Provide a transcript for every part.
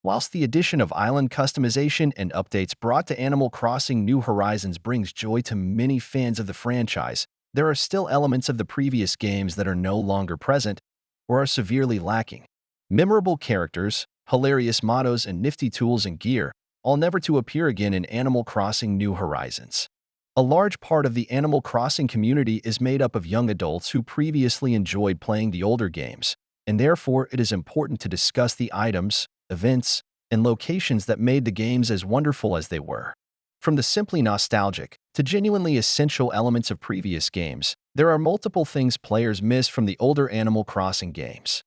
Whilst the addition of island customization and updates brought to Animal Crossing New Horizons brings joy to many fans of the franchise, there are still elements of the previous games that are no longer present or are severely lacking. Memorable characters, hilarious mottos, and nifty tools and gear, all never to appear again in Animal Crossing New Horizons. A large part of the Animal Crossing community is made up of young adults who previously enjoyed playing the older games, and therefore it is important to discuss the items, events, and locations that made the games as wonderful as they were. From the simply nostalgic to genuinely essential elements of previous games, there are multiple things players miss from the older Animal Crossing games.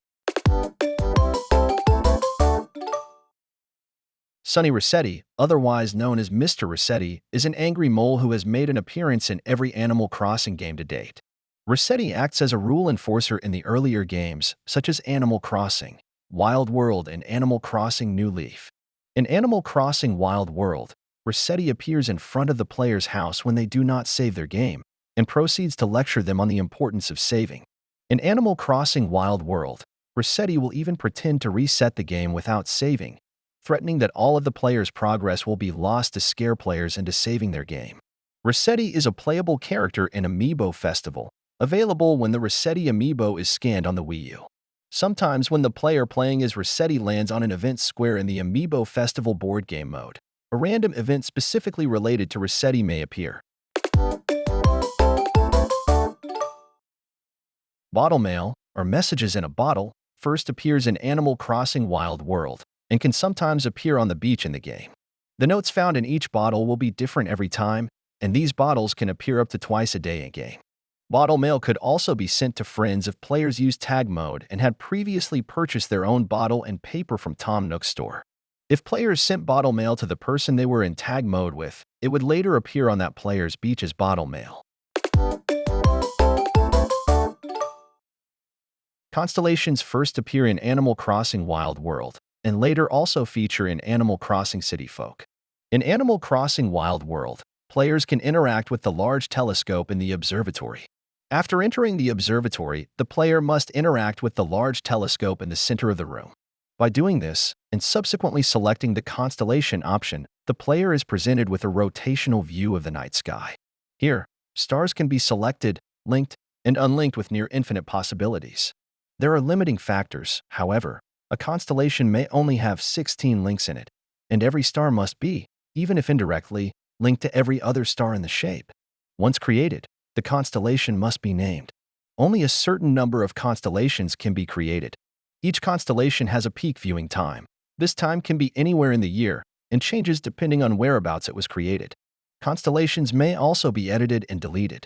Sonny Resetti, otherwise known as Mr. Resetti, is an angry mole who has made an appearance in every Animal Crossing game to date. Resetti acts as a rule enforcer in the earlier games, such as Animal Crossing Wild World and Animal Crossing New Leaf. In Animal Crossing Wild World, Resetti appears in front of the player's house when they do not save their game, and proceeds to lecture them on the importance of saving. In Animal Crossing Wild World, Resetti will even pretend to reset the game without saving, threatening that all of the player's progress will be lost to scare players into saving their game. Resetti is a playable character in Amiibo Festival, available when the Resetti Amiibo is scanned on the Wii U. Sometimes when the player playing as Resetti lands on an event square in the Amiibo Festival board game mode, a random event specifically related to Resetti may appear. Bottle mail, or messages in a bottle, first appears in Animal Crossing Wild World, and can sometimes appear on the beach in the game. The notes found in each bottle will be different every time, and these bottles can appear up to twice a day in-game. Bottle mail could also be sent to friends if players used tag mode and had previously purchased their own bottle and paper from Tom Nook's store. If players sent bottle mail to the person they were in tag mode with, it would later appear on that player's beach as bottle mail. Constellations first appear in Animal Crossing Wild World, and later also feature in Animal Crossing City Folk. In Animal Crossing Wild World, players can interact with the large telescope in the observatory. After entering the observatory, the player must interact with the large telescope in the center of the room. By doing this, and subsequently selecting the constellation option, the player is presented with a rotational view of the night sky. Here, stars can be selected, linked, and unlinked with near infinite possibilities. There are limiting factors, however. A constellation may only have 16 links in it, and every star must be, even if indirectly, linked to every other star in the shape. Once created, the constellation must be named. Only a certain number of constellations can be created. Each constellation has a peak viewing time. This time can be anywhere in the year and changes depending on whereabouts it was created. Constellations may also be edited and deleted.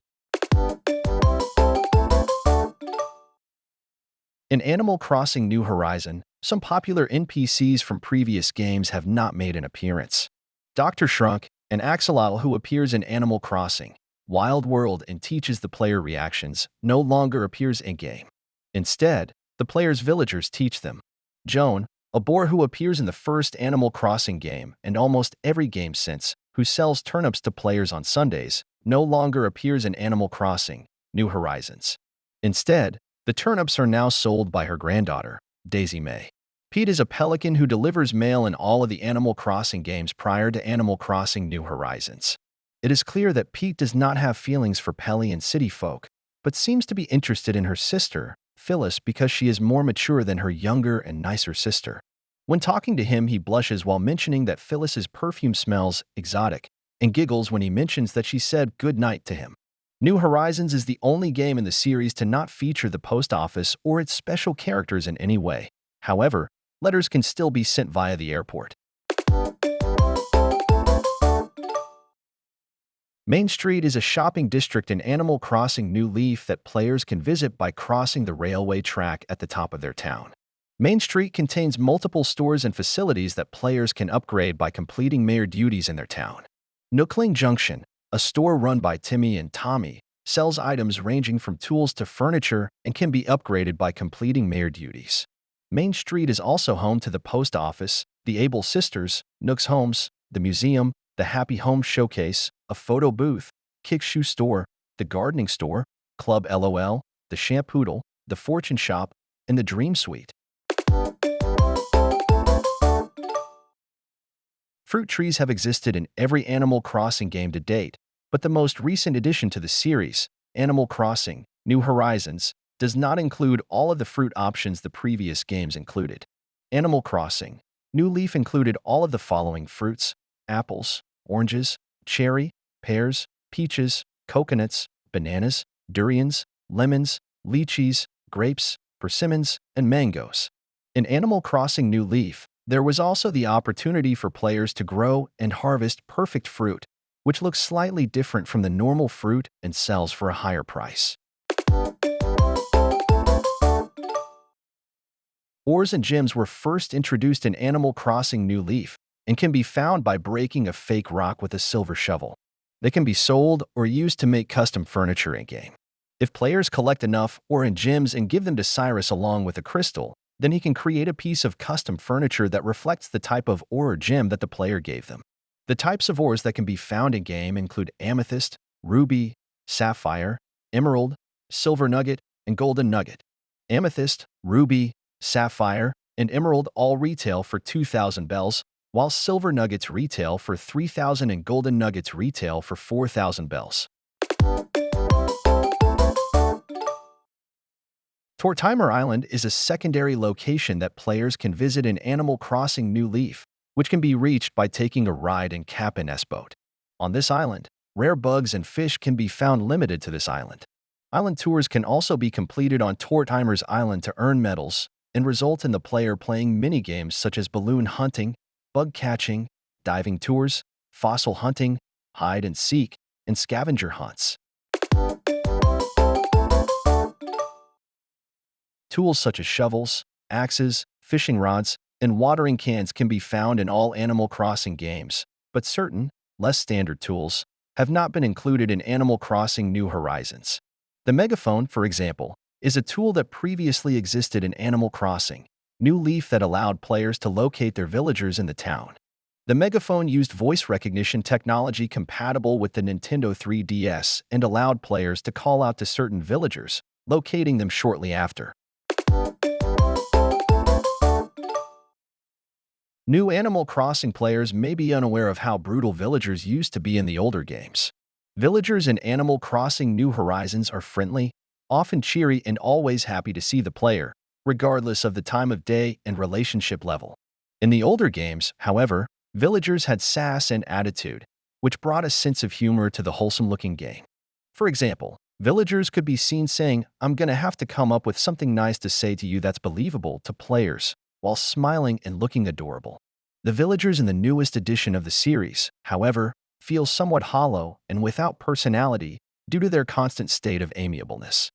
In Animal Crossing New Horizon, some popular NPCs from previous games have not made an appearance. Dr. Shrunk, an axolotl who appears in Animal Crossing Wild World and teaches the player reactions, no longer appears in-game. Instead, the player's villagers teach them. Joan, a boar who appears in the first Animal Crossing game and almost every game since, who sells turnips to players on Sundays, no longer appears in Animal Crossing New Horizons. Instead, the turnips are now sold by her granddaughter, Daisy May. Pete is a pelican who delivers mail in all of the Animal Crossing games prior to Animal Crossing New Horizons. It is clear that Pete does not have feelings for Pelly and City Folk, but seems to be interested in her sister, Phyllis, because she is more mature than her younger and nicer sister. When talking to him, he blushes while mentioning that Phyllis's perfume smells exotic, and giggles when he mentions that she said good night to him. New Horizons is the only game in the series to not feature the post office or its special characters in any way. However, letters can still be sent via the airport. Main Street is a shopping district in Animal Crossing New Leaf that players can visit by crossing the railway track at the top of their town. Main Street contains multiple stores and facilities that players can upgrade by completing mayor duties in their town. Nookling Junction, a store run by Timmy and Tommy, sells items ranging from tools to furniture and can be upgraded by completing mayor duties. Main Street is also home to the post office, the Able Sisters, Nook's Homes, the museum, the Happy Home Showcase, a photo booth, Kick Shoe Store, the gardening store, Club LOL, the Shampoodle, the Fortune Shop, and the Dream Suite. Fruit trees have existed in every Animal Crossing game to date, but the most recent addition to the series, Animal Crossing: New Horizons, does not include all of the fruit options the previous games included. Animal Crossing: New Leaf included all of the following fruits: apples, oranges, cherry, pears, peaches, coconuts, bananas, durians, lemons, lychees, grapes, persimmons, and mangoes. In Animal Crossing New Leaf, there was also the opportunity for players to grow and harvest perfect fruit, which looks slightly different from the normal fruit and sells for a higher price. Ores and gems were first introduced in Animal Crossing New Leaf and can be found by breaking a fake rock with a silver shovel. They can be sold or used to make custom furniture in-game. If players collect enough ore and gems and give them to Cyrus along with a crystal, then he can create a piece of custom furniture that reflects the type of ore or gem that the player gave them. The types of ores that can be found in-game include amethyst, ruby, sapphire, emerald, silver nugget, and golden nugget. Amethyst, ruby, sapphire, and emerald all retail for 2,000 bells, while silver nuggets retail for 3,000 and golden nuggets retail for 4,000 bells. Tortimer Island is a secondary location that players can visit in Animal Crossing New Leaf, which can be reached by taking a ride in Cap'n S-Boat. On this island, rare bugs and fish can be found limited to this island. Island tours can also be completed on Tortimer's Island to earn medals and result in the player playing mini-games such as balloon hunting, bug catching, diving tours, fossil hunting, hide and seek, and scavenger hunts. Tools such as shovels, axes, fishing rods, and watering cans can be found in all Animal Crossing games, but certain, less standard tools have not been included in Animal Crossing New Horizons. The Megaphone, for example, is a tool that previously existed in Animal Crossing New Leaf that allowed players to locate their villagers in the town. The Megaphone used voice recognition technology compatible with the Nintendo 3DS and allowed players to call out to certain villagers, locating them shortly after. New Animal Crossing players may be unaware of how brutal villagers used to be in the older games. Villagers in Animal Crossing New Horizons are friendly, often cheery, and always happy to see the player, regardless of the time of day and relationship level. In the older games, however, villagers had sass and attitude, which brought a sense of humor to the wholesome-looking game. For example, villagers could be seen saying, "I'm gonna have to come up with something nice to say to you that's believable" to players, while smiling and looking adorable. The villagers in the newest edition of the series, however, feel somewhat hollow and without personality due to their constant state of amiableness.